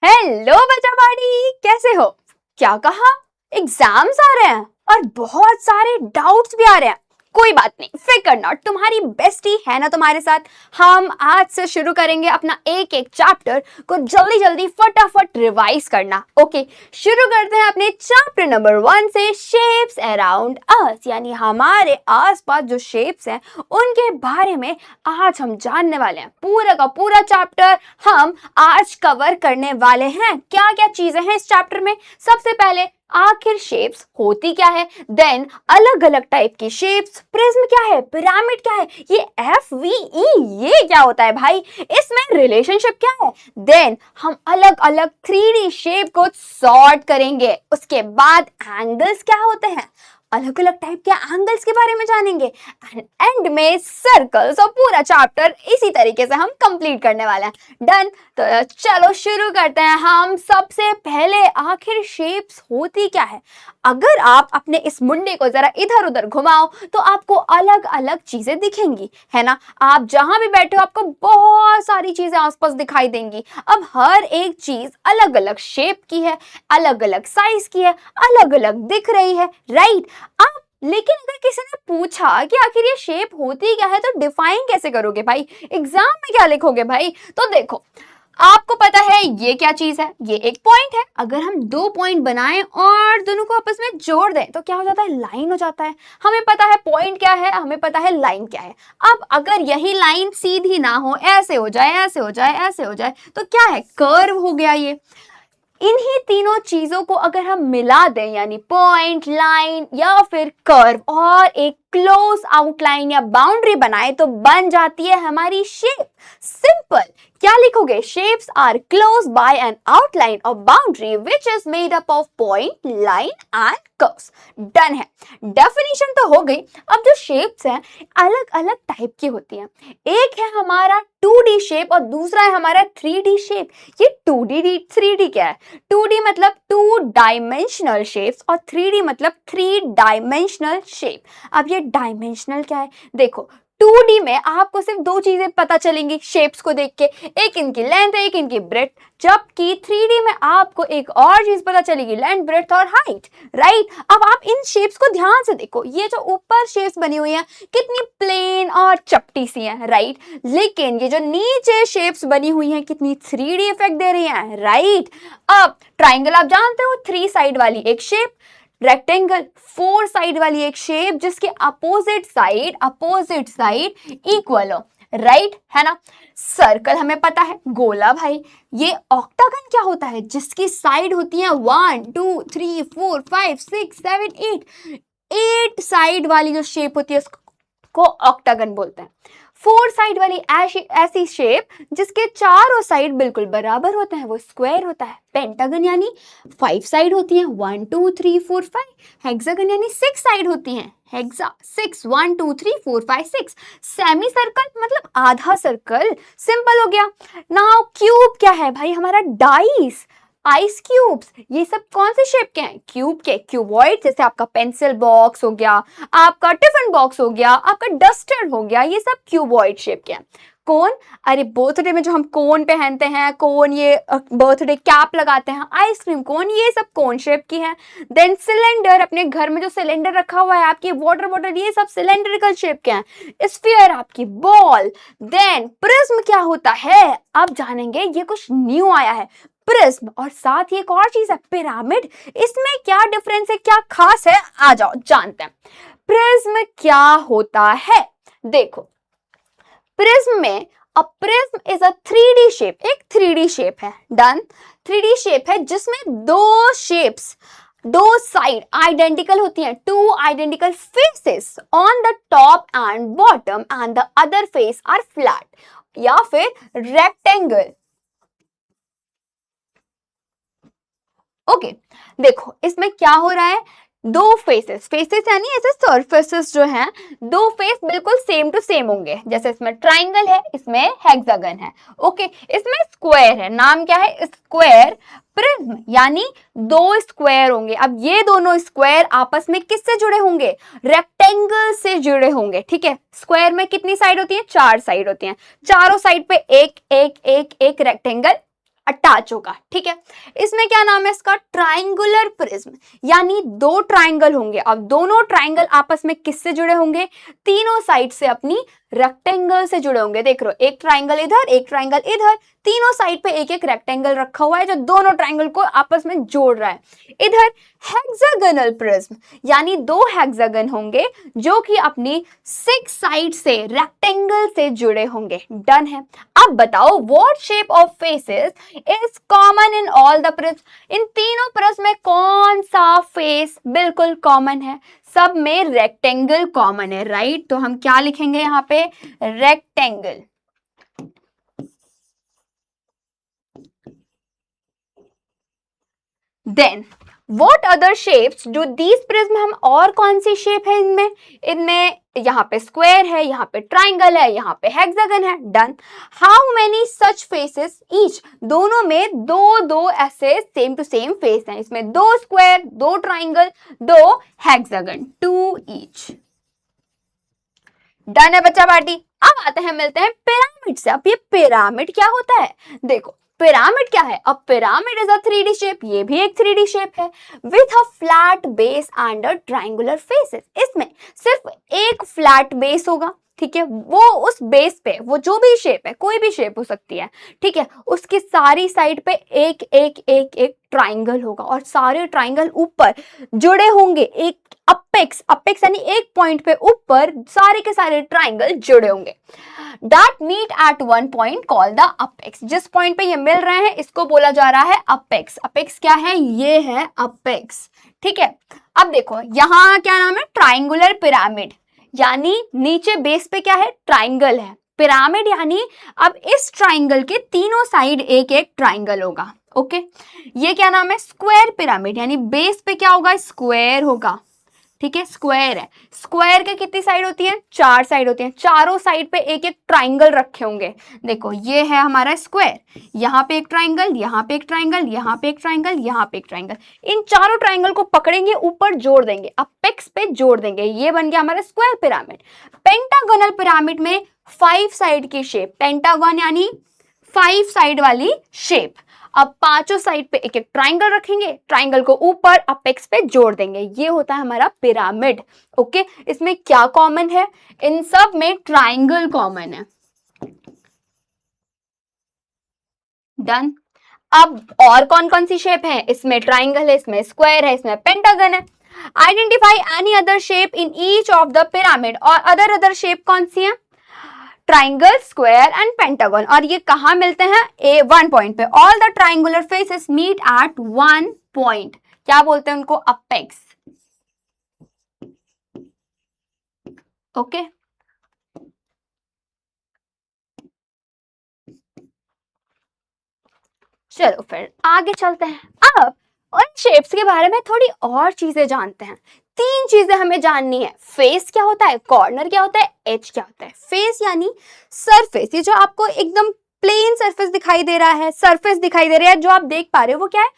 Hello बच्चा party, कैसे हो? क्या कहा? एग्जाम्स आ रहे हैं और बहुत सारे डाउट्स भी आ रहे हैं। कोई बात नहीं, फिकर नॉट, तुम्हारी बेस्टी है ना तुम्हारे साथ। हम आज से शुरू करेंगे अपना एक एक चैप्टर को जल्दी जल्दी फटाफट रिवाइज करना। ओके, शुरू करते हैं अपने चैप्टर नंबर 1 से, शेप्स अराउंड अस, यानी हमारे आसपास जो शेप्स हैं उनके बारे में आज हम जानने वाले हैं। पूरा का पूरा चैप्टर हम आज कवर करने वाले हैं। क्या क्या चीजें हैं इस चैप्टर में? सबसे पहले आखिर शेप्स होती क्या है, देन अलग अलग टाइप की शेप्स, प्रिज्म क्या है, पिरामिड क्या है, ये एफ वी ई ये क्या होता है भाई, इसमें रिलेशनशिप क्या है, देन हम अलग अलग 3D शेप को सॉर्ट करेंगे। उसके बाद एंगल्स क्या होते हैं, अलग अलग टाइप के एंगल्स के बारे में जानेंगे, एंड एंड में सर्कल्स, और पूरा चैप्टर इसी तरीके से हम कंप्लीट करने वाले हैं। डन, तो चलो शुरू करते हैं। हम सबसे पहले आखिर शेप्स होती क्या है। अगर आप अपने इस मुंडे को जरा इधर उधर घुमाओ तो आपको अलग अलग चीजें दिखेंगी, है ना। आप जहां भी बैठे हो आपको बहुत सारी चीजें आसपास दिखाई देंगी। अब हर एक चीज अलग अलग शेप की है, अलग अलग साइज की है, अलग अलग दिख रही है, राइट। अब लेकिन अगर किसी ने पूछा कि आखिर ये शेप होती क्या है तो डिफाइन कैसे करोगे भाई, एग्जाम में क्या लिखोगे भाई? तो देखो, आपको पता है ये क्या चीज है, ये एक पॉइंट है। अगर हम दो पॉइंट बनाएं और दोनों को आपस में जोड़ दें तो क्या हो जाता है, लाइन हो जाता है। हमें पता है पॉइंट क्या है, हमें पता है लाइन क्या है। अब अगर यही लाइन सीधी ना हो, ऐसे हो जाए, ऐसे हो जाए, ऐसे हो जाए, तो क्या है, कर्व हो गया ये। इन्हीं तीनों चीजों को अगर हम मिला दें, यानी पॉइंट, लाइन या फिर कर्व, और एक क्लोज आउटलाइन या बाउंड्री बनाए तो बन जाती है हमारी शेप। सिंपल, क्या लिखोगे, shapes are close by an outline और boundary which is made up of point, line and curves. Done है, डेफिनेशन तो हो गई। अब जो शेप्स हैं अलग अलग टाइप की होती हैं। एक है हमारा 2D शेप और दूसरा है हमारा 3D शेप। ये 2D 3D क्या है? 2D मतलब 2 डायमेंशनल शेप्स और 3D मतलब 3 डायमेंशनल शेप। अब ये डायमेंशनल क्या है? देखो, 2D में आपको सिर्फ दो चीजें पता चलेंगी शेप्स को देख के, एक इनकी लेंथ है, एक इनकी ब्रेथ, जबकि 3D में आपको एक और चीज पता चलेगी, लेंथ, ब्रेथ और हाइट, राइट। अब आप इन शेप्स को ध्यान से देखो, ये जो ऊपर शेप्स बनी हुई हैं कितनी प्लेन और चपटी सी हैं, राइट। लेकिन ये जो नीचे शेप्स बनी हुई हैं कितनी 3D इफेक्ट दे रही हैं, राइट। अब ट्राइंगल आप जानते हो, 3 साइड वाली एक शेप, रेक्टेंगल 4 साइड वाली एक शेप जिसके अपोजिट साइड इक्वल हो, राइट, है ना। सर्कल हमें पता है, गोला भाई। ये ऑक्टागन क्या होता है, जिसकी साइड होती है 1 2 3 4 5 6 7 8 साइड वाली जो शेप होती है उसको ऑक्टागन बोलते हैं। 4 साइड वाली ऐसी शेप जिसके चारों साइड बिल्कुल बराबर होते हैं वो स्क्वायर होता है। पेंटागन यानी 5 साइड होती हैं, 1 2 3 4 5। हेक्सागन यानी 6 साइड होती हैं, हेक्सा 6 1 2 3 4 5 6। सेमी सर्कल मतलब आधा सर्कल, सिंपल हो गया। नाउ क्यूब क्या है भाई, हमारा डाइस, आइस क्यूब्स। ये सब कौन से शेप के हैं, क्यूब के, क्यूबॉइड। जैसे आपका पेंसिल बॉक्स हो गया, आपका टिफिन बॉक्स हो गया, आपका डस्टर हो गया, ये सब क्यूबॉइड शेप के हैं। कोन, अरे बर्थडे में जो हम कोन पहनते हैं, कोन, ये बर्थडे कैप लगाते हैं, आइसक्रीम कोन, ये सब कोन शेप की है। देन सिलेंडर, अपने घर में जो सिलेंडर रखा हुआ है, आपकी वाटर बॉटल, ये सब सिलेंड्रिकल शेप के हैं। स्फीयर आपकी बॉल। देन प्रिज्म क्या होता है, अब जानेंगे, ये कुछ न्यू आया है प्रिज्म। और साथ ही एक और चीज है पिरामिड। इसमें क्या डिफरेंस है, क्या खास है, आ जाओ जानते हैं। प्रिज्म क्या होता है, देखो, प्रिज्म में prism is a 3D shape, एक 3D शेप है। डन, 3D शेप है जिसमें दो शेप्स, दो साइड आइडेंटिकल होती हैं, two identical faces on the top and bottom and the other face are flat, या फिर रेक्टेंगल। ओके, देखो इसमें क्या हो रहा है, दो फेसेस यानी ऐसे सरफेसेस जो हैं, दो फेस बिल्कुल सेम टू सेम होंगे। जैसे इसमें ट्राइंगल है, इसमें हेक्सागन है, ओके। इसमें स्क्वायर है, नाम क्या है, स्क्वायर प्रिज्म, यानी दो स्क्वायर होंगे। अब ये दोनों स्क्वायर आपस में किससे जुड़े होंगे, रेक्टेंगल से जुड़े होंगे, ठीक है। स्क्वायर में कितनी साइड होती है, 4 साइड होती हैं, चारों साइड पे एक एक एक एक रेक्टेंगल अटैच होगा, ठीक है। इसमें क्या नाम है इसका, ट्राइंगुलर प्रिज्म, यानी दो ट्राइंगल होंगे। अब दोनों ट्राइंगल आपस में किससे जुड़े होंगे, तीनों साइड से अपनी रेक्टेंगल से जुड़े होंगे। देख रहे हो, एक ट्राइंगल इधर, एक ट्राइंगल इधर, तीनों साइड पे एक एक रेक्टेंगल रखा हुआ है जो दोनों ट्राइंगल को आपस में जोड़ रहा है। इधर हेक्सागोनल प्रिज्म, यानी दो हेक्सागन होंगे जो कि अपनी 6 साइड से रेक्टेंगल से जुड़े होंगे। डन है। अब बताओ, what shape of faces is common in all the prism, इन तीनों प्रिज्म में कौन सा फेस बिल्कुल कॉमन है, सब में रेक्टेंगल कॉमन है, राइट। तो हम क्या लिखेंगे यहाँ पे, rectangle. Then what other shapes do these prism, हम और कौन सी शेप है इनमें, इनमें यहाँ पे स्क्वायर है, यहाँ पे ट्राइंगल है, यहाँ पे हेक्सागन है। Done. How many such faces each, दोनों में दो दो ऐसे सेम टू सेम फेस हैं, इसमें दो स्क्वायर, दो ट्राइंगल, दो हेक्सागन, 2 ईच। डन है बच्चा पार्टी। अब आते हैं, मिलते हैं पिरामिड से। अब ये पिरामिड क्या होता है, देखो पिरामिड क्या है, अब pyramid is a 3D shape, ये भी एक 3D शेप है, with a flat base and a triangular faces. इसमें सिर्फ एक फ्लैट बेस होगा, ठीक है, वो उस बेस पे, वो जो भी शेप है, कोई भी शेप हो सकती है, ठीक है, उसकी सारी साइड पे एक एक एक एक ट्राइंगल होगा और सारे ट्राइंगल ऊपर जुड़े होंगे, एक अपेक्स, अपेक्स यानी एक पॉइंट पे ऊपर सारे के सारे ट्राइंगल जुड़े होंगे। That meet at one point called the apex, जिस पॉइंट पे ये मिल रहे हैं इसको बोला जा रहा है अपेक्स। अपेक्स क्या है, ये है अपेक्स, ठीक है। अब देखो यहाँ क्या नाम है, ट्राइंगुलर पिरामिड, यानी नीचे बेस पे क्या है, ट्राइंगल है। पिरामिड यानी अब इस ट्राइंगल के तीनों साइड एक एक ट्राइंगल होगा, ओके। ये क्या नाम है, स्क्वायर पिरामिड, यानी बेस पे क्या होगा, स्क्वायर होगा, ठीक है, स्क्वायर है। स्क्वायर के कितनी साइड होती है, 4 साइड होती हैं, चारों साइड पे एक एक ट्राइंगल रखे होंगे। देखो ये है हमारा स्क्वायर, यहाँ पे एक ट्राइंगल, यहाँ पे एक ट्राइंगल, यहाँ पे एक ट्राइंगल, यहाँ पे एक ट्राइंगल, इन चारों ट्राइंगल को पकड़ेंगे, ऊपर जोड़ देंगे, अपेक्स पे जोड़ देंगे, ये बन गया हमारा स्क्वायर पिरामिड। पेंटागोनल पिरामिड में 5 साइड की शेप, पेंटागन यानी 5 साइड वाली शेप। अब पांचों साइड पे एक एक ट्राइंगल रखेंगे, ट्राइंगल को ऊपर अपेक्स पे जोड़ देंगे, ये होता है हमारा पिरामिड, ओके। इसमें क्या कॉमन है, इन सब में ट्राइंगल कॉमन है। डन। अब और कौन कौन सी शेप है, इसमें ट्राइंगल है, इसमें स्क्वायर है, इसमें पेंटागन है। Identify any other shape in each of the pyramid, और अदर शेप कौन सी है, ट्राइंगल, स्क्वायर एंड पेंटागन, और ये कहां मिलते हैं, ए वन पॉइंट पे। All the triangular faces meet at one point, क्या बोलते हैं उनको, अपेक्स, ओके। चलो फिर आगे चलते हैं। अब उन शेप्स के बारे में थोड़ी और चीजें जानते हैं। 3 चीजें हमें जाननी है, फेस क्या होता है, कॉर्नर क्या होता है, एज क्या होता है। फेस यानी सरफेस, ये जो आपको एकदम प्लेन सरफेस दिखाई दे रहा है, सरफेस दिखाई दे रहा है, जो आप देख पा रहे हो वो क्या है,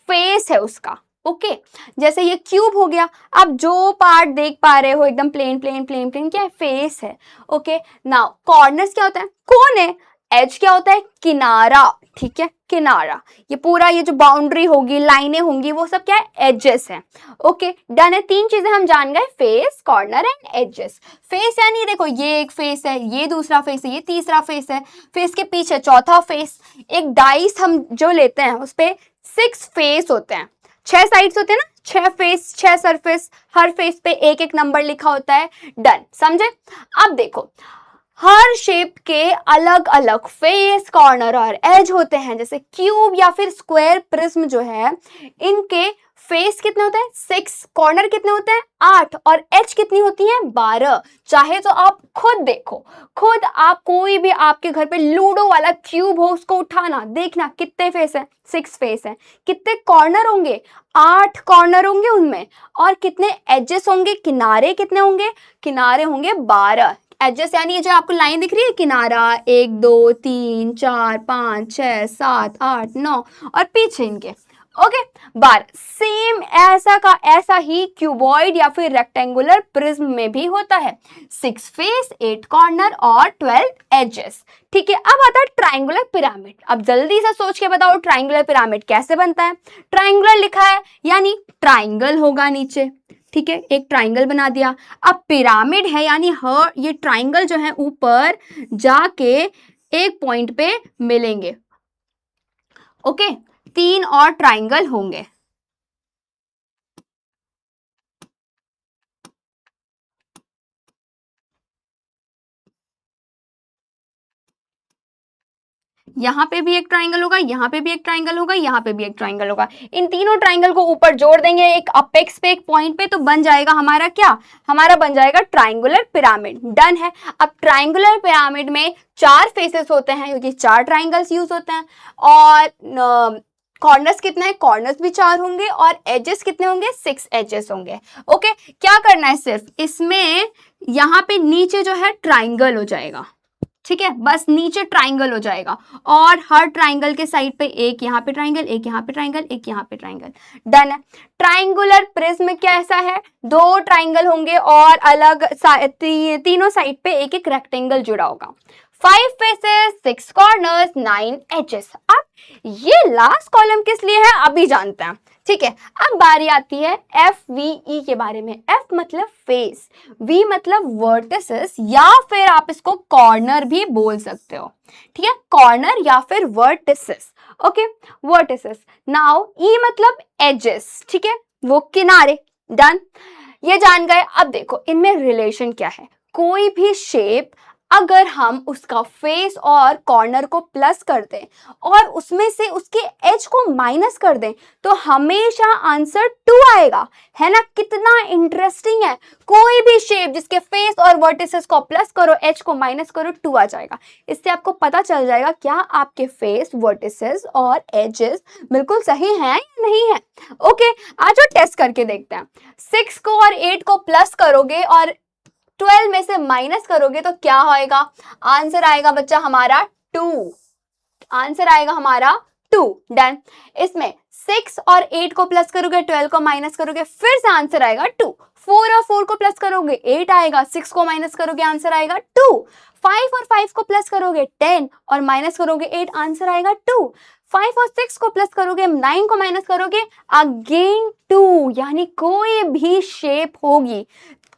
फेस है उसका, ओके। जैसे ये क्यूब हो गया, आप जो पार्ट देख पा रहे हो एकदम प्लेन प्लेन प्लेन प्लेन, क्या है, फेस है, ओके। नाउ कॉर्नर्स क्या होता है, कोन है। एज क्या होता है, किनारा, ठीक है, किनारा। ये पूरा ये जो बाउंड्री होगी, लाइनें होंगी, वो सब क्या है, एजेस है, ओके। डन है। 3 चीजें हम जान गए, face, corner and edges. Face यानी देखो ये एक फेस है, ये दूसरा फेस है, ये तीसरा फेस है, फेस के पीछे चौथा फेस। एक डाइस हम जो लेते हैं उस पे 6 फेस होते हैं, 6 साइड्स होते हैं ना, 6 फेस, 6 सरफेस, हर फेस पे एक एक नंबर लिखा होता है। डन, समझे। अब देखो हर शेप के अलग अलग फेस, कॉर्नर और एज होते हैं। जैसे क्यूब या फिर स्क्वायर प्रिज्म जो है, इनके फेस कितने होते हैं, 6, कॉर्नर कितने होते हैं, 8, और एज कितनी होती है, 12। चाहे तो आप खुद देखो, खुद आप कोई भी आपके घर पे लूडो वाला क्यूब हो, उसको उठाना, देखना कितने फेस है, 6 फेस है। कितने कॉर्नर होंगे, 8 कॉर्नर होंगे उनमें, और कितने एजेस होंगे, किनारे कितने होंगे, किनारे होंगे 12। एजेस यानी ये जो आपको लाइन दिख रही है, किनारा 1 2 3 4 5 6 7 8 9, और पीछे इनके, ओके बार सेम ऐसा का ऐसा ही क्यूबॉइड या फिर रेक्टेंगुलर प्रिज्म में भी होता है, 6 फेस 8 कॉर्नर और 12 एजेस। ठीक है, अब आता है ट्राइंगुलर पिरामिड। अब जल्दी से सोच के बताओ ट्राइंगुलर पिरामिड कैसे बनता है। ट्राइंगुलर लिखा है यानी ट्राइंगल होगा नीचे, ठीक है, एक ट्राइंगल बना दिया। अब पिरामिड है यानी हर ये ट्राइंगल जो है ऊपर जाके एक पॉइंट पे मिलेंगे। ओके, 3 और ट्राइंगल होंगे। यहाँ पे भी एक ट्राइंगल होगा, यहाँ पे भी एक ट्राइंगल होगा, यहाँ पे भी एक ट्राइंगल होगा। इन तीनों ट्राइंगल को ऊपर जोड़ देंगे एक अपेक्स पे एक पॉइंट पे, तो बन जाएगा हमारा क्या, हमारा बन जाएगा ट्राइंगुलर पिरामिड। डन है। अब ट्राइंगुलर पिरामिड में 4 फेसेस होते हैं क्योंकि 4 ट्राइंगल्स यूज होते हैं, और कॉर्नर्स कितने हैं, कॉर्नर्स भी 4 होंगे, और एजेस कितने होंगे, 6 एजेस होंगे। ओके, क्या करना है, सिर्फ इसमें यहाँ पे नीचे जो है ट्राइंगल हो जाएगा, ठीक है, बस नीचे ट्राइंगल हो जाएगा, और हर ट्राइंगल के साइड पे एक यहाँ पे ट्राइंगल, एक यहाँ पे ट्राइंगल, एक यहाँ पे ट्राइंगल। डन है। ट्राइंगुलर प्रिज्म कैसा है, 2 ट्राइंगल होंगे और अलग तीनों साइड पे एक एक रेक्टेंगल जुड़ा होगा। 5 फेसेस 6 कॉर्नर्स 9 एजेस। अब ये लास्ट कॉलम किस लिए है अभी जानते हैं, ठीक है। अब बारी आती है FVE के बारे में। F मतलब फेस, V मतलब वर्टिसेस, या फिर आप इसको कॉर्नर भी बोल सकते हो, ठीक है, कॉर्नर या फिर vertices. Okay, vertices. Now E मतलब एजेस, ठीक है, वो किनारे। डन, ये जान गए। अब देखो इनमें रिलेशन क्या है। कोई भी शेप अगर हम उसका फेस और कॉर्नर को प्लस कर दें और उसमें से उसके एज को माइनस कर दें तो हमेशा आंसर 2 आएगा, है ना। कितना इंटरेस्टिंग है। कोई भी शेप जिसके फेस और वर्टिसेस को प्लस करो, एज को माइनस करो, 2 आ जाएगा। इससे आपको पता चल जाएगा क्या आपके फेस, वर्टिसेस और एजेस बिल्कुल सही हैं या नहीं है। ओके, आज टेस्ट करके देखते हैं। 6 को और 8 को प्लस करोगे और 12 में से माइनस करोगे तो क्या होएगा, आंसर आएगा बच्चा हमारा 2। आंसर आएगा हमारा 2। डन। इसमें 6 और 8 को प्लस करोगे, 12 को माइनस करोगे, फिर से आंसर आएगा 2। 4 और 4 को प्लस करोगे 8 आएगा, 6 को माइनस करोगे आंसर आएगा 2। 5 और 5 को प्लस करोगे 10 और माइनस करोगे 8 आंसर आएगा 2। 5 और 6 को प्लस करोगे 9 को माइनस करोगे अगेन 2। यानी कोई भी शेप होगी,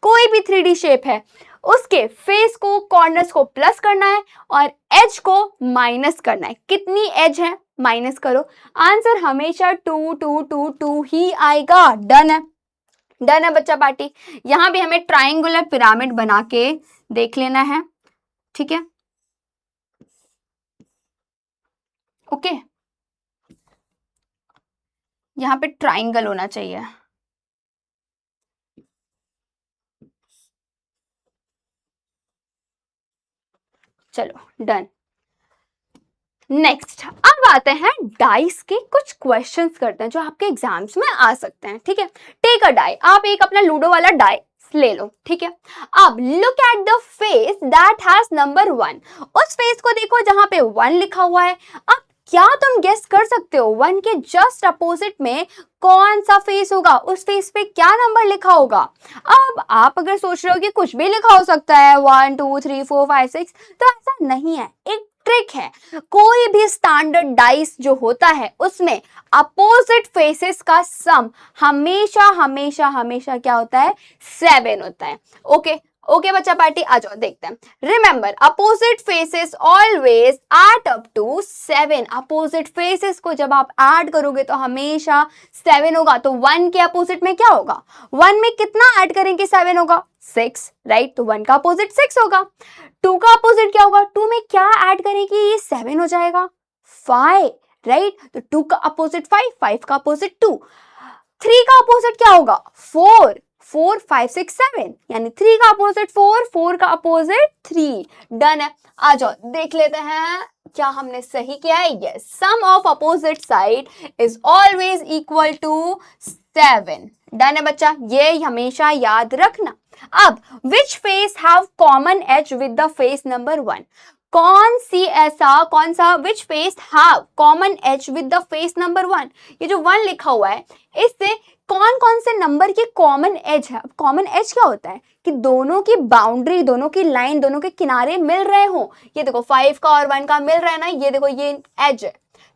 कोई भी 3D शेप है, उसके फेस को, कॉर्नर्स को प्लस करना है और एज को माइनस करना है। कितनी एज है माइनस करो, आंसर हमेशा 2 2 2 2 ही आएगा। डन है। डन है बच्चा पार्टी। यहां भी हमें ट्राइंगुलर पिरामिड बना के देख लेना है, ठीक है। ओके, यहां पे ट्राइंगल होना चाहिए। चलो डन। नेक्स्ट अब आते हैं डाइस के कुछ क्वेश्चंस करते हैं जो आपके एग्जाम्स में आ सकते हैं, ठीक है। टेक अ डाई, आप एक अपना लूडो वाला डाई ले लो, ठीक है। अब look at the face that has number 1। उस फेस को देखो जहां पे 1 लिखा हुआ है। अब क्या तुम गेस कर सकते हो 1 के जस्ट अपोजिट में कौन सा फेस होगा, उस फेस पे क्या नंबर लिखा होगा। अब आप अगर सोच रहे हो कि कुछ भी लिखा हो सकता है 1 2 3 4 5 6, तो ऐसा नहीं है। एक ट्रिक है, कोई भी स्टैंडर्ड डाइस जो होता है उसमें अपोजिट फेसेस का सम हमेशा हमेशा हमेशा क्या होता है, 7 होता है। ओके ओके बच्चा पार्टी, आ जाओ देखते हैं। Remember opposite faces always add up to 7। Opposite faces को जब आप ऐड करोगे तो हमेशा 7 होगा। तो 1 के अपोजिट में क्या होगा, 1 में कितना ऐड करेंगे 7 होगा, 6, राइट। तो 1 का अपोजिट 6 होगा। 2 का अपोजिट क्या होगा, 2 में क्या ऐड करेंगे ये 7 हो जाएगा, 5, राइट। तो 2 का अपोजिट 5, 5 का अपोजिट 2। 3 का अपोजिट क्या होगा, 4, 4 5 6 7, यानी 3 का अपोजिट 4, 4 का अपोजिट 3। डन है। आ जाओ देख लेते हैं क्या हमने सही किया है। Yes, sum of opposite side is always equal to 7। Done है बच्चा, ये हमेशा याद रखना। अब which face have common edge with the face number 1। कौन सा which face have common edge with the face number 1, ये जो 1 लिखा हुआ है इससे कौन कौन से नंबर की कॉमन एज है। कॉमन एज क्या होता है कि दोनों की बाउंड्री, दोनों की लाइन, दोनों के किनारे मिल रहे हो। ये देखो 5 का और 1 का मिल रहा है ना, ये देखो ये एज है।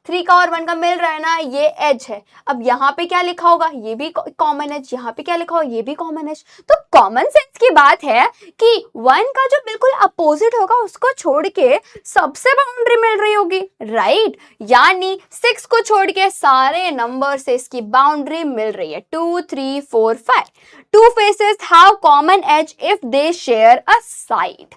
3 का और 1 का मिल रहा है ना, ये एज है। अब यहाँ पे क्या लिखा होगा, ये भी कॉमन एज, यहाँ पे क्या लिखा होगा, ये भी कॉमन एज। तो कॉमन सेंस की बात है कि 1 का जो बिल्कुल अपोजिट होगा उसको छोड़ के सबसे बाउंड्री मिल रही होगी, राइट। यानी 6 को छोड़ के सारे नंबर से इसकी बाउंड्री मिल रही है। 2 3 4 5 two faces have common edge if they share a side.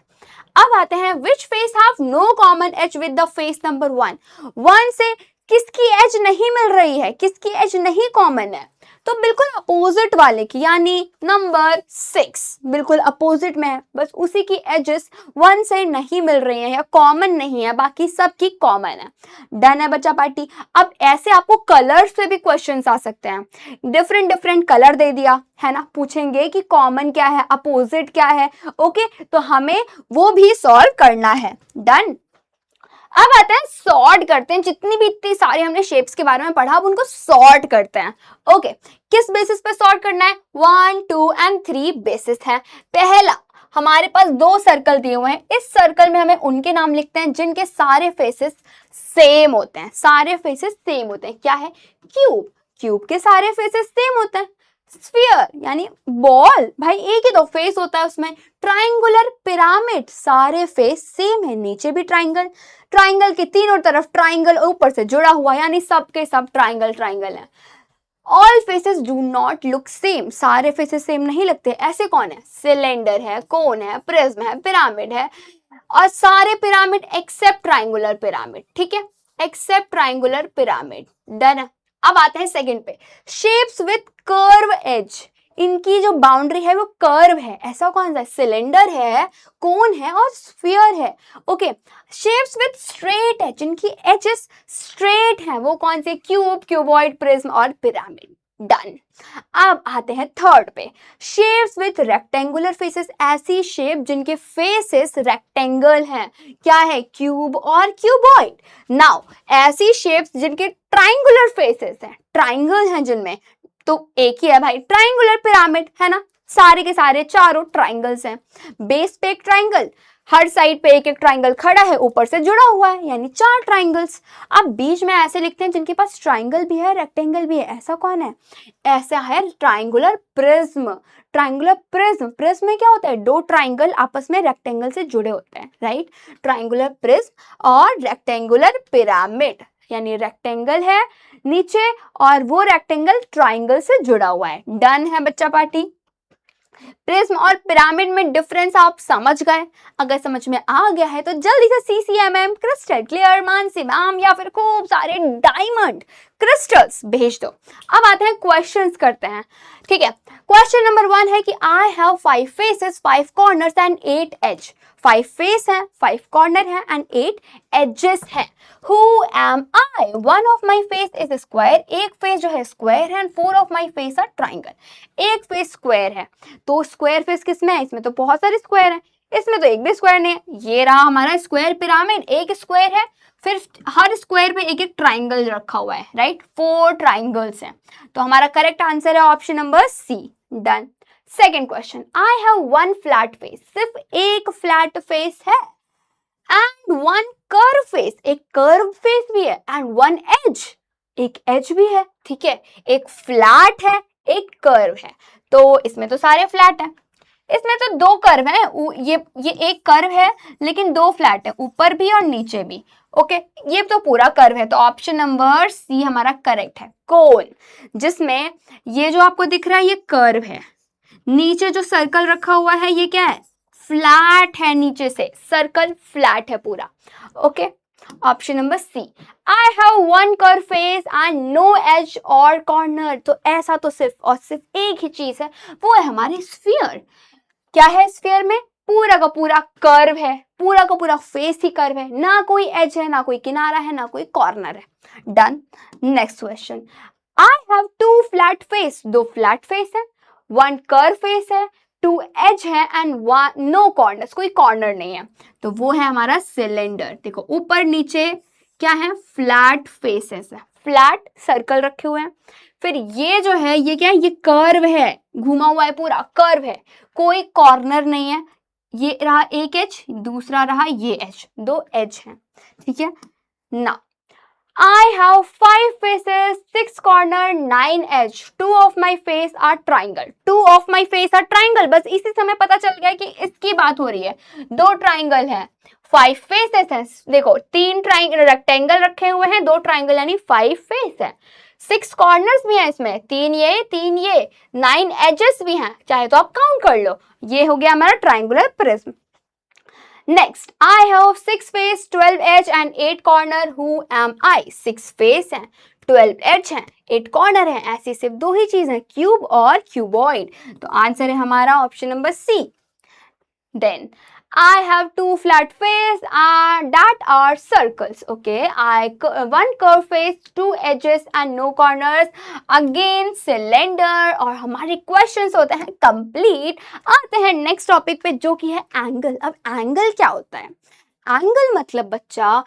अब आते हैं which face have no common edge with the face number 1। 1 से किसकी एज नहीं मिल रही है, किसकी एज नहीं कॉमन है, तो बिल्कुल अपोजिट वाले की, यानी नंबर 6 बिल्कुल अपोजिट में है, बस उसी की एजेस 1 से नहीं मिल रही है या कॉमन नहीं है, बाकी सब की कॉमन है। डन है बच्चा पार्टी। अब ऐसे आपको कलर से भी क्वेश्चंस आ सकते हैं। डिफरेंट डिफरेंट कलर दे दिया है ना, पूछेंगे कि कॉमन क्या है, अपोजिट क्या है, ओके, तो हमें वो भी सॉल्व करना है। डन। अब आते हैं सॉर्ट करते हैं, जितनी भी इतनी सारी हमने शेप्स के बारे में पढ़ा, अब उनको सॉर्ट करते हैं। ओके, किस बेसिस पे सॉर्ट करना है, 1 2 एंड 3 बेसिस है। पहला, हमारे पास 2 सर्कल दिए हुए हैं, इस सर्कल में हमें उनके नाम लिखते हैं जिनके सारे फेसेस सेम होते हैं। सारे फेसेस सेम होते हैं। क्या है, क्यूब, क्यूब के सारे फेसेस सेम होते हैं। स्फीयर यानी बॉल, भाई एक ही तो फेस होता है उसमें। ट्राइंगुलर पिरामिड, सारे फेस सेम है, नीचे भी ट्राइंगल, ट्राइंगल के तीनों तरफ ट्राइंगल ऊपर से जुड़ा हुआ, यानी सबके सब ट्राइंगल ट्राइंगल है। All faces do not look same, सारे फेसेस सेम नहीं लगते। ऐसे कौन है, सिलेंडर है, कोन है, प्रिज्म है, पिरामिड है, और सारे पिरामिड एक्सेप्ट ट्राइंगुलर पिरामिड, ठीक है, एक्सेप्ट ट्राइंगुलर पिरामिड। डन है। अब आते हैं सेकंड पे, शेप्स विथ कर्व एज, इनकी जो बाउंड्री है वो कर्व है। ऐसा कौन सा, सिलेंडर है, कोन है और स्फीयर है। Okay, shapes with straight edge, जिनकी एजेस स्ट्रेट है, वो कौन से, क्यूब, क्यूबॉइड, प्रिज्म और पिरामिड। डन। अब आते हैं थर्ड पे, शेप्स विथ रेक्टेंगुलर फेसेस, ऐसी शेप जिनके फेसेस रेक्टेंगल हैं। क्या है, क्यूब और क्यूबॉइड। नाउ ऐसी शेप्स जिनके ट्राइंगुलर फेसेस हैं, ट्राइंगल हैं जिनमें, तो एक ही है भाई, ट्राइंगुलर पिरामिड है ना, सारे के सारे चारों ट्राइंगल्स हैं। बेस पे एक ट्राइंगल, हर साइड पे एक एक ट्राइंगल खड़ा है, ऊपर से जुड़ा हुआ है, यानी 4 ट्राइंगल्स। अब बीच में ऐसे लिखते हैं जिनके पास ट्राइंगल भी है, रेक्टेंगल भी है। ऐसा कौन है, ऐसा है triangular prism. Triangular prism, prism में क्या होता है, 2 ट्राइंगल आपस में रेक्टेंगल से जुड़े होते हैं, राइट। ट्राइंगुलर प्रिज्म और रेक्टेंगुलर पिरामिड, यानी रेक्टेंगल है नीचे और वो रेक्टेंगल ट्राइंगल से जुड़ा हुआ है। डन है बच्चा पार्टी। प्रिज्म और पिरामिड में डिफरेंस आप समझ गए। अगर समझ में आ गया है तो जल्दी से CCMM, crystal clear, Mansi ma'am या फिर खूब सारे डायमंड क्रिस्टल्स भेज दो। अब आते हैं क्वेश्चंस करते हैं, ठीक है। क्वेश्चन नंबर 1 है कि I have 5 faces, 5 corners and 8 edge. 5 face है, 5 कॉर्नर है एंड 8 एजेस है। Who am I? One of my face is a square. एक फेस जो है स्क्वायर है, and 4 of my face are triangle. एक फेस स्क्वायर है, तो स्क्वायर फेस किसमें है, इसमें तो बहुत सारे स्क्वायर हैं, इसमें तो एक भी स्क्वायर नहीं है। ये रहा हमारा स्क्वायर पिरामिड, एक स्क्वायर है, फिर हर स्क्वायर पे एक एक ट्राइंगल रखा हुआ है, राइट। 4 ट्राइंगल्स हैं, तो हमारा करेक्ट आंसर है option number C। Done. Second question, I have 1 flat face, सिर्फ एक फ्लैट फेस है, एंड 1 कर्व फेस, एक कर्व फेस भी है, एंड 1 एज, एक एज भी है, ठीक है। एक फ्लैट है, एक कर्व है, तो इसमें तो सारे फ्लैट हैं। इसमें तो 2 कर्व हैं, ये एक कर्व है लेकिन 2 फ्लैट है, ऊपर भी और नीचे भी। ओके, ये तो पूरा कर्व है, तो ऑप्शन नंबर C हमारा करेक्ट है। कोन, जिसमें ये जो आपको दिख रहा है ये कर्व है, नीचे जो सर्कल रखा हुआ है ये क्या है, फ्लैट है, नीचे से सर्कल फ्लैट है पूरा। Okay, option number C। I have 1 curve face and no edge और कॉर्नर, तो ऐसा तो सिर्फ और सिर्फ एक ही चीज है, वो है हमारी स्फीयर। क्या है स्फीयर में, पूरा का पूरा कर्व है, पूरा का पूरा फेस ही कर्व है, ना कोई एज है, ना कोई किनारा है, ना कोई कॉर्नर है। Done. Next question, I have 2 flat face, 2 flat face है, 1 कर्व फेस है, 2 एज है एंड नो कॉर्नर्स, कोई कॉर्नर नहीं है, तो वो है हमारा सिलेंडर। देखो ऊपर नीचे क्या है, फ्लैट फेसेस है, फ्लैट सर्कल रखे हुए हैं। फिर ये जो है ये क्या है, ये कर्व है, घुमा हुआ है, पूरा कर्व है, कोई कॉर्नर नहीं है। ये रहा एक एज, दूसरा रहा ये एज, 2 एज है, ठीक है ना। I have 5 faces, 6 corner, 9 edge. 2 of my face are triangle. 2 of my face are triangle. बस इसी समय पता चल गया कि इसकी बात हो रही है। 2 ट्राइंगल है, 5 फेसेस हैं। देखो 3 ट्राइंगल रेक्टेंगल रखे हुए हैं, 2 ट्राइंगल यानी 5 फेस है। 6 कॉर्नर्स भी हैं इसमें, 3 ये 3 ये, 9 एजेस भी हैं, चाहे तो आप काउंट कर लो। ये हो गया हमारा triangular prism. Next, I have 6 face, 12 edge and 8 corner. Who am I? 6 face हैं, 12 edge हैं, 8 corner हैं, ऐसी सिर्फ 2 ही चीज हैं, क्यूब और क्यूबॉइड। तो आंसर है हमारा option number C. Then I have 2 flat face that are circles. Okay, one curve face, 2 edges and no corners. Again cylinder। और हमारे क्वेश्चंस होते हैं कंप्लीट। आते हैं नेक्स्ट टॉपिक पे जो कि है एंगल। अब एंगल क्या होता है? एंगल मतलब बच्चा,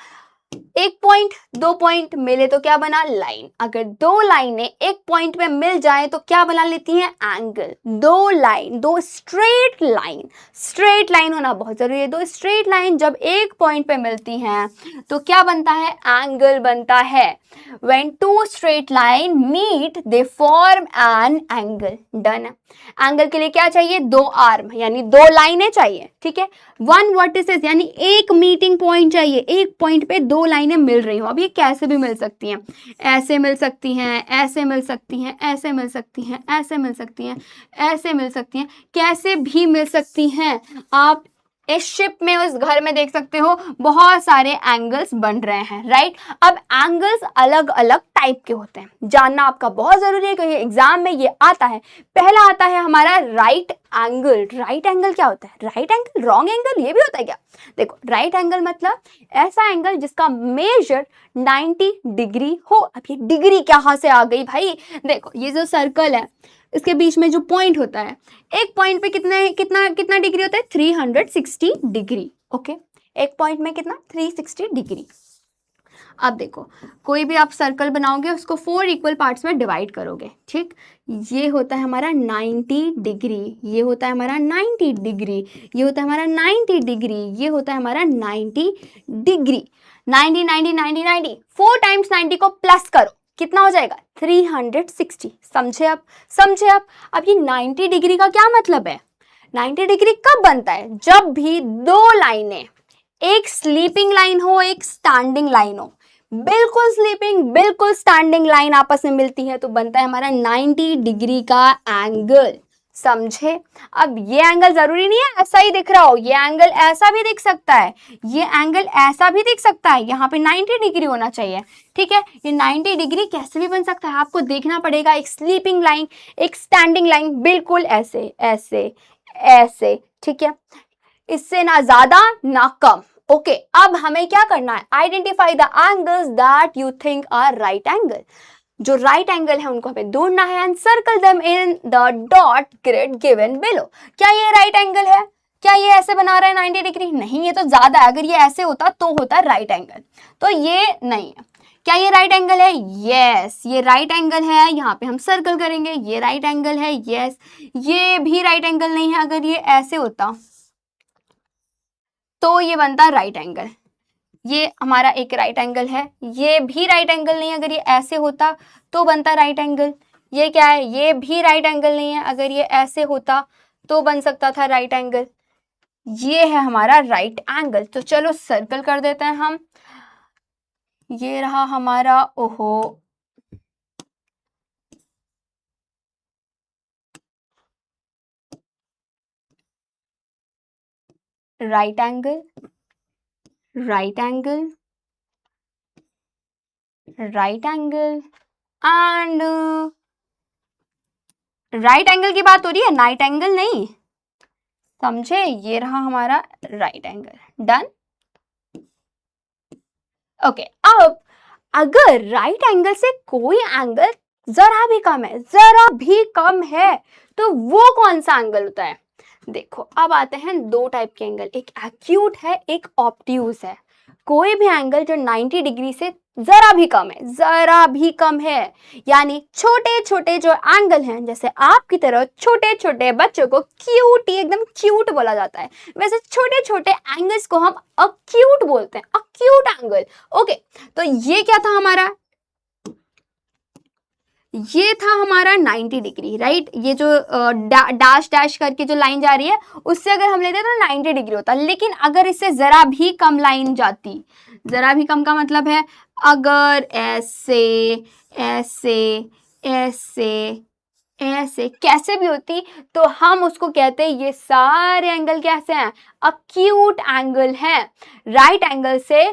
एक पॉइंट 2 पॉइंट मिले तो क्या बना, लाइन। अगर 2 लाइनें एक पॉइंट पे मिल जाए तो क्या बना लेती हैं, angle. 2 line, 2 straight line, straight line होना बहुत जरूरी है। 2 स्ट्रेट लाइन जब एक पॉइंट पे मिलती हैं तो क्या बनता है, एंगल बनता है। When 2 straight line meet, they form an angle। Done है। एंगल के लिए क्या चाहिए, 2 आर्म यानी 2 लाइनें चाहिए, ठीक है। 1 वर्टिसेस यानी एक मीटिंग पॉइंट चाहिए, एक पॉइंट पे 2 लाइनें मिल रही हो। अब ये कैसे भी मिल सकती हैं, ऐसे मिल सकती हैं, ऐसे मिल सकती हैं, ऐसे मिल सकती हैं, ऐसे मिल सकती हैं, ऐसे मिल सकती हैं, कैसे भी मिल सकती हैं। आप इस शिप में, उस घर में देख सकते हो बहुत सारे एंगल्स बन रहे हैं, राइट। अब एंगल्स अलग अलग टाइप के होते हैं, जानना आपका बहुत जरूरी है क्योंकि एग्जाम में ये आता है। पहला आता है हमारा राइट एंगल। राइट एंगल क्या होता है, राइट एंगल, रॉन्ग एंगल ये भी होता है क्या? देखो राइट एंगल मतलब ऐसा एंगल जिसका मेजर 90 डिग्री हो। अब ये डिग्री कहाँ से आ गई भाई, देखो ये जो सर्कल है इसके बीच में जो पॉइंट होता है, एक पॉइंट पे कितना डिग्री होता है, 360 डिग्री। ओके, एक पॉइंट में कितना, 360 डिग्री। अब देखो कोई भी आप सर्कल बनाओगे उसको 4 इक्वल पार्ट्स में डिवाइड करोगे, ठीक। ये होता है हमारा 90 डिग्री, ये होता है हमारा 90 डिग्री, ये होता है हमारा 90 डिग्री, ये होता है हमारा 90 डिग्री। 90 90 90 90, 4 टाइम्स 90 को प्लस करो, कितना हो जाएगा, 360। समझे आप, समझे आप। अब ये 90 डिग्री का क्या मतलब है, 90 डिग्री कब बनता है, जब भी 2 लाइनें, एक स्लीपिंग लाइन हो, एक स्टैंडिंग लाइन हो, बिल्कुल स्लीपिंग बिल्कुल स्टैंडिंग लाइन आपस में मिलती है तो बनता है हमारा 90 डिग्री का एंगल। समझे। अब ये एंगल जरूरी नहीं है ऐसा ही दिख रहा हो, ये एंगल ऐसा भी दिख सकता है, ये एंगल ऐसा भी दिख सकता है, यहाँ पे 90 डिग्री होना चाहिए, ठीक है। ये 90 डिग्री कैसे भी बन सकता है, आपको देखना पड़ेगा। एक स्लीपिंग लाइन, एक स्टैंडिंग लाइन, बिल्कुल ऐसे ऐसे ऐसे, ठीक है, इससे ना ज्यादा ना कम। ओके, अब हमें क्या करना है, identify the angles that you think are right angle. जो राइट एंगल है उनको हमें ढूंढना है and circle them in the dot grid given below. क्या ये राइट एंगल है, क्या ये ऐसे बना रहा है 90 डिग्री, नहीं ये तो ज्यादा है, अगर ये ऐसे होता तो होता राइट एंगल, तो ये नहीं है। क्या ये राइट एंगल है, यस ये राइट एंगल है, यहाँ पे हम सर्कल करेंगे, ये राइट एंगल है, यस। ये भी राइट एंगल नहीं है, अगर ये ऐसे होता तो ये बनता राइट एंगल, ये हमारा एक राइट एंगल है। ये भी राइट एंगल नहीं है, अगर ये ऐसे होता तो बनता राइट एंगल। ये क्या है, ये भी राइट एंगल नहीं है, अगर ये ऐसे होता तो बन सकता था राइट एंगल। ये है हमारा राइट एंगल। तो चलो सर्कल कर देते हैं हम। ये रहा हमारा, ओहो right angle, right angle, right angle and right angle की बात हो रही है, नाइट एंगल नहीं, समझे। ये रहा हमारा राइट एंगल, डन। ओके, अब अगर राइट एंगल से कोई एंगल जरा भी कम है, जरा भी कम है, तो वो कौन सा एंगल होता है, देखो अब आते हैं दो टाइप के एंगल, एक एक्यूट है, एक ऑब्ट्यूज है। कोई भी एंगल जो 90 डिग्री से जरा भी कम है, जरा भी कम है, यानी छोटे छोटे जो एंगल हैं, जैसे आपकी तरह छोटे छोटे बच्चों को क्यूट, एकदम क्यूट बोला जाता है, वैसे छोटे छोटे एंगल्स को हम अक्यूट बोलते हैं, अक्यूट एंगल। ओके, तो ये क्या था हमारा, ये था हमारा 90 डिग्री, राइट। ये जो डैश डैश करके जो लाइन जा रही है, उससे अगर हम लेते तो 90 डिग्री होता। लेकिन अगर इससे जरा भी कम लाइन जाती, जरा भी कम का मतलब है अगर ऐसे ऐसे ऐसे ऐसे कैसे भी होती, तो हम उसको कहते हैं ये सारे एंगल कैसे हैं, अक्यूट एंगल हैं, राइट एंगल से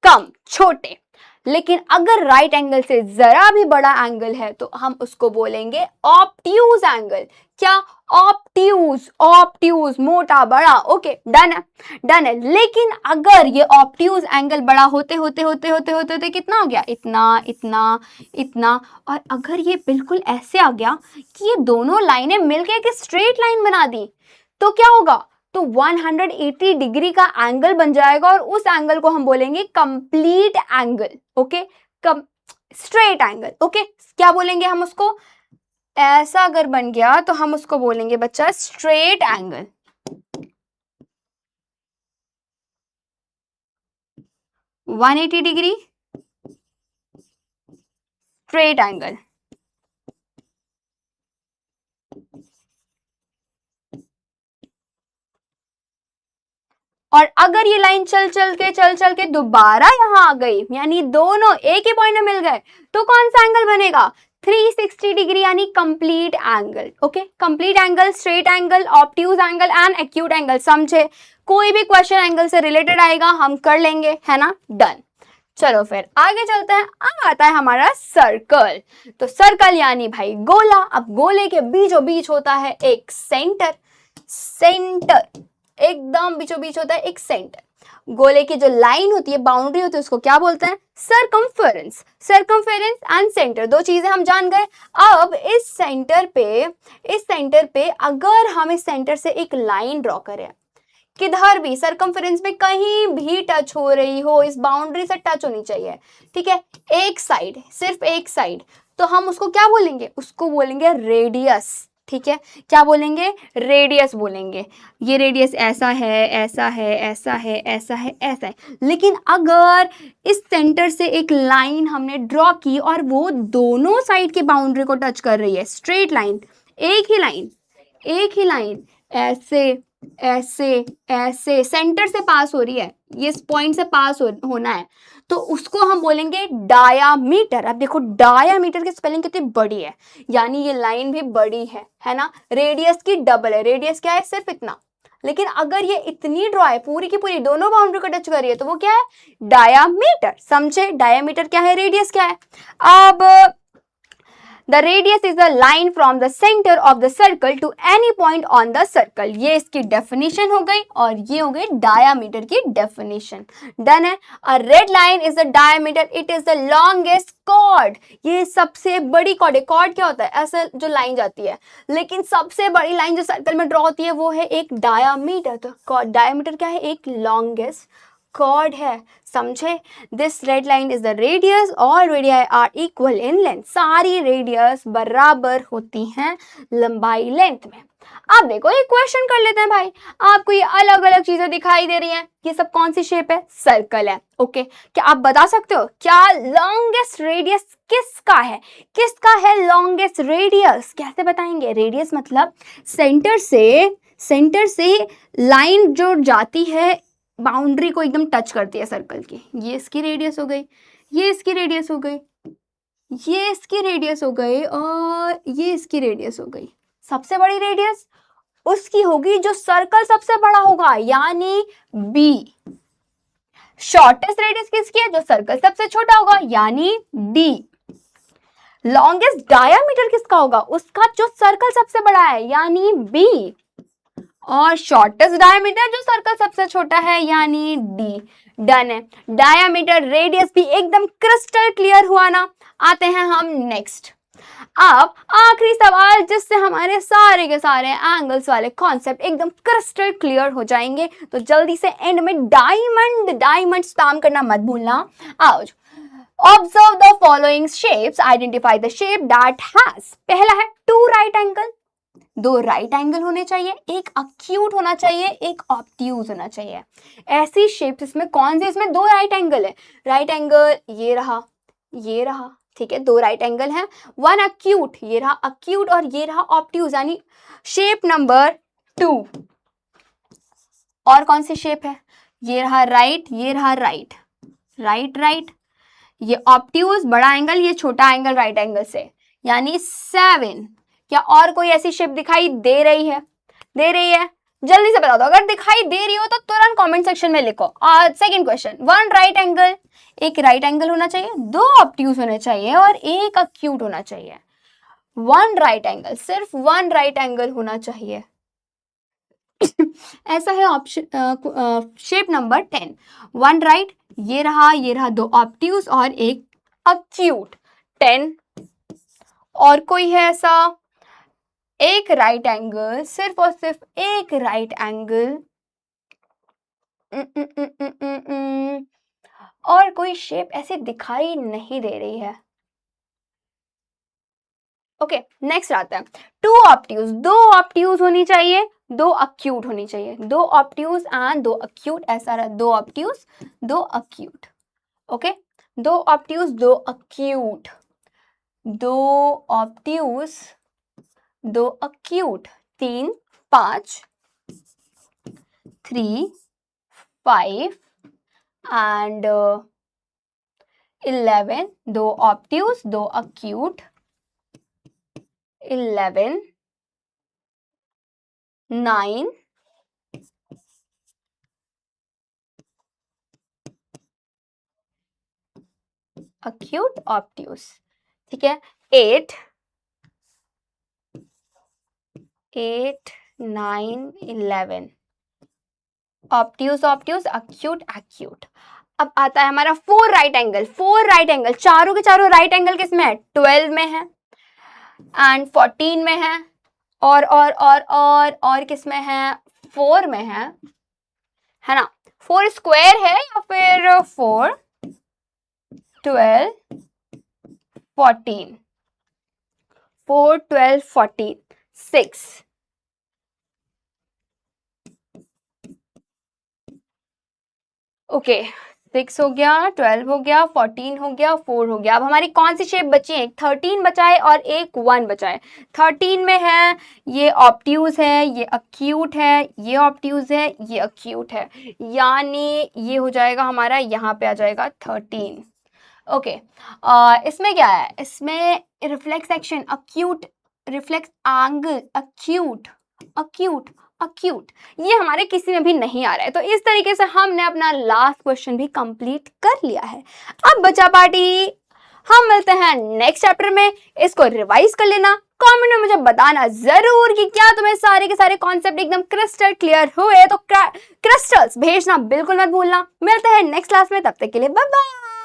कम, छोटे। लेकिन अगर राइट एंगल से जरा भी बड़ा एंगल है तो हम उसको बोलेंगे ऑब्ट्यूज एंगल। क्या, ऑब्ट्यूज, ऑब्ट्यूज, मोटा बड़ा। ओके, डन है, डन है। लेकिन अगर ये ऑब्ट्यूज एंगल बड़ा होते होते होते होते होते होते कितना हो गया, इतना इतना इतना, और अगर ये बिल्कुल ऐसे आ गया कि ये दोनों लाइनें मिलकर एक स्ट्रेट लाइन बना दी, तो क्या होगा, तो 180 डिग्री का एंगल बन जाएगा और उस एंगल को हम बोलेंगे complete angle. Okay, straight angle. Okay, क्या बोलेंगे हम उसको, ऐसा अगर बन गया तो हम उसको बोलेंगे बच्चा straight angle. 180 degree straight angle. और अगर ये लाइन चल चल के दोबारा यहां आ गई, यानी दोनों एक ही पॉइंट में मिल गए, तो कौन सा एंगल बनेगा, 360 डिग्री, यानी complete angle. Okay, complete angle, straight angle, obtuse angle and acute angle. समझे, कोई भी क्वेश्चन एंगल से रिलेटेड आएगा हम कर लेंगे, है ना, डन। चलो फिर आगे चलते हैं। अब आता है हमारा सर्कल। तो सर्कल यानी भाई गोला। अब गोले के बीचों बीच होता है एक सेंटर, सेंटर एकदम बीचों बीच होता है एक सेंटर। गोले की जो लाइन होती है, बाउंड्री होती है, उसको क्या बोलते हैं, सर्कमफेरेंस। सर्कमफेरेंस एंड सेंटर, दो चीजें हम जान गए। अब इस सेंटर पे अगर हम इस सेंटर से एक लाइन ड्रॉ करें, किधर भी सर्कमफेरेंस में कहीं भी टच हो रही हो, इस बाउंड्री से टच होनी चाहिए, ठीक है, एक साइड, सिर्फ एक साइड, तो हम उसको क्या बोलेंगे, उसको बोलेंगे रेडियस। ठीक है, क्या बोलेंगे, रेडियस बोलेंगे। ये रेडियस ऐसा है, ऐसा है, ऐसा है, ऐसा है, ऐसा है। लेकिन अगर इस सेंटर से एक लाइन हमने ड्रॉ की और वो दोनों साइड की बाउंड्री को टच कर रही है, स्ट्रेट लाइन, एक ही लाइन, एक ही लाइन, ऐसे ऐसे ऐसे सेंटर से पास हो रही है, ये इस पॉइंट से पास होना है, तो उसको हम बोलेंगे डायामीटर। अब देखो डायामीटर की स्पेलिंग कितनी बड़ी है, यानी ये लाइन भी बड़ी है ना, रेडियस की डबल है। रेडियस क्या है, सिर्फ इतना, लेकिन अगर ये इतनी ड्रॉ है, पूरी की पूरी दोनों बाउंड्री को टच कर रही है, तो वो क्या है, डायामीटर। समझे, डायामीटर क्या है, रेडियस क्या है। अब The radius is the line from the center of the circle to any point on the circle। ये इसकी डेफिनेशन हो गई और ये हो गई डायामीटर की डेफिनेशन। डन है। A red line is the diameter, it is the longest chord। ये सबसे बड़ी कॉर्ड है। कॉर्ड क्या होता है, ऐसे जो लाइन जाती है, लेकिन सबसे बड़ी लाइन जो सर्कल में ड्रॉ होती है वो है एक डायामीटर। तो डायामीटर क्या है, एक लॉन्गेस्ट कॉर्ड है। समझे, this red line is the radius, all radius are equal in length. सारी रेडियस बराबर होती हैं लंबाई, लेंथ में। अब देखो एक क्वेश्चन कर लेते हैं भाई, आपको ये अलग अलग चीजें दिखाई दे रही हैं, ये सब कौन सी शेप है, सर्कल है। ओके, क्या आप बता सकते हो क्या लॉन्गेस्ट रेडियस किसका है, किसका है लॉन्गेस्ट रेडियस, कैसे बताएंगे। रेडियस मतलब सेंटर से लाइन जो जाती है, बाउंड्री को एकदम टच करती है सर्कल की, ये इसकी रेडियस हो गई, ये इसकी रेडियस हो गई, ये इसकी रेडियस हो गई, और ये इसकी रेडियस हो गई। सबसे बड़ी रेडियस उसकी होगी जो सर्कल सबसे बड़ा होगा, यानी बी। शॉर्टेस्ट रेडियस किसकी है, जो सर्कल सबसे छोटा होगा, यानी डी। लॉन्गेस्ट डायामीटर किसका होगा, उसका जो सर्कल सबसे बड़ा है, यानी बी। और शॉर्टेस्ट डायमीटर जो सर्कल सबसे छोटा है, यानी डी। डन है। डायमीटर, रेडियस भी एकदम क्रिस्टल क्लियर हुआ ना। आते हैं हम नेक्स्ट। अब आखिरी सवाल जिससे हमारे सारे के सारे एंगल्स वाले कॉन्सेप्ट एकदम क्रिस्टल क्लियर हो जाएंगे, तो जल्दी से एंड में डायमंड स्पैम करना मत भूलना। आओ, observe the following shapes, identify the shape that has. पहला है टू राइट एंगल, दो राइट एंगल होने चाहिए, एक अक्यूट होना चाहिए, एक ऑब्ट्यूज होना चाहिए। ऐसी शेप्स इसमें कौन सी, इसमें दो राइट एंगल है, राइट एंगल ये रहा, ये रहा, ठीक है, दो राइट एंगल है, वन अक्यूट, ये रहा अक्यूट, और ये रहा ऑब्ट्यूज, यानी शेप नंबर 2। और कौन सी शेप है, ये रहा राइट, ये रहा राइट, राइट राइट, ये ऑब्ट्यूज बड़ा एंगल, ये छोटा एंगल राइट एंगल से, यानी 7। क्या और कोई ऐसी शेप दिखाई दे रही है, दे रही है? जल्दी से बता दो, अगर दिखाई दे रही हो तो तुरंत कमेंट सेक्शन में लिखो। और second question, one right angle, एक राइट एंगल होना चाहिए, दो ऑब्ट्यूज होने चाहिए और एक अक्यूट होना चाहिए। वन राइट एंगल, सिर्फ वन राइट एंगल होना चाहिए। ऐसा है option shape number 10, one right, ये रहा दो ऑब्ट्यूज और एक अक्यूट, 10। और कोई है ऐसा, एक राइट एंगल, सिर्फ और सिर्फ एक राइट एंगल, और कोई शेप ऐसे दिखाई नहीं दे रही है। ओके, नेक्स्ट आता है टू ऑब्ट्यूज, दो ऑब्ट्यूज होनी चाहिए, दो अक्यूट होनी चाहिए, दो ऑब्ट्यूज एंड दो अक्यूट, ऐसा रहा, दो ऑब्ट्यूज दो अक्यूट। ओके, दो ऑब्ट्यूज दो अक्यूट, दो ऑब्ट्यूज दो अक्यूट, 3 5 3 5 एंड 11, दो ऑब्ट्यूज दो अक्यूट, 11 9 अक्यूट ऑब्ट्यूज, ठीक है, 8 9 11 ऑब्ट्यूज ऑब्ट्यूज अक्यूट अक्यूट। अब आता है हमारा four right angle, four right angle, चारों के चारों राइट एंगल किसमें है, 12 में है एंड 14 में है, और किसमें है, 4 में है ना। 4 स्क्वायर है या फिर 4 12 14, 4 12 14 6, ओके 6 हो गया, 12 हो गया, 14 हो गया, 4 हो गया। अब हमारी कौन सी शेप बची है, 13 बचा है और एक 1 बचा है। 13 में है, ये ऑब्ट्यूज है, ये अक्यूट है, ये ऑब्ट्यूज है, ये अक्यूट है, यानी ये हो जाएगा हमारा, यहाँ पे आ जाएगा 13। ओके, इसमें क्या है, इसमें reflex action, acute reflex angle, acute acute acute, ये हमारे किसी में भी नहीं आ रहा है। तो इस तरीके से हमने अपना लास्ट क्वेश्चन भी कंप्लीट कर लिया है। अब बचा पार्टी, हम मिलते हैं नेक्स्ट चैप्टर में, इसको रिवाइज कर लेना, कमेंट में मुझे बताना जरूर कि क्या तुम्हें सारे के सारे कॉन्सेप्ट एकदम क्रिस्टल क्लियर हुए। तो क्रिस्टल्स भेजना बिल्कुल मत भूलना। मिलते हैं नेक्स्ट क्लास में, तब तक के लिए बाय बाय।